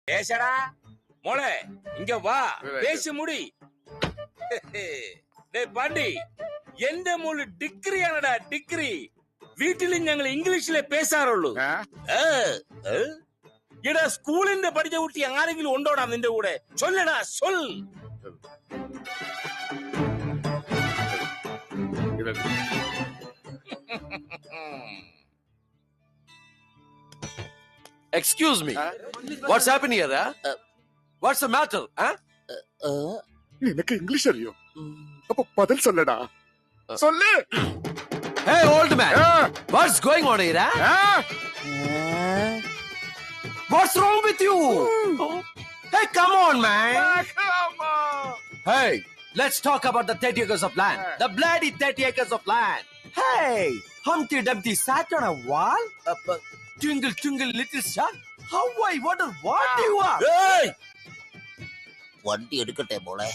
பேசடா മോളെ ഇങ്ങ വാ പേശി മുടി പാണ്ടി എന്റെ മോള് ഡിഗ്രിയാണടാ ഡിഗ്രി വീട്ടിലും ഞങ്ങൾ ഇംഗ്ലീഷിലെ പേശാറുള്ളൂ എടാ സ്കൂളിന്റെ പഠിച്ച കുട്ടി ആരെങ്കിലും ഉണ്ടോടാ നിന്റെ കൂടെ ചൊല്ലടാ ചൊൽ Excuse me. What's happening here? What's the matter? നിനക്ക് ഇംഗ്ലീഷ് അറിയോ? അപ്പൊ പതിൽ சொல்லடா. சொல்லு. Hey old man. What's going on here? What's wrong with you? Hey, come on, man. Come on. Hey, let's talk about the 30 acres of land. The bloody 30 acres of land. Hey, Humpty Dumpty sat on a wall. Twinkle, twinkle, little star. How I wonder what you are. Hey! വണ്ടി എടുക്കട്ടെ മോളെ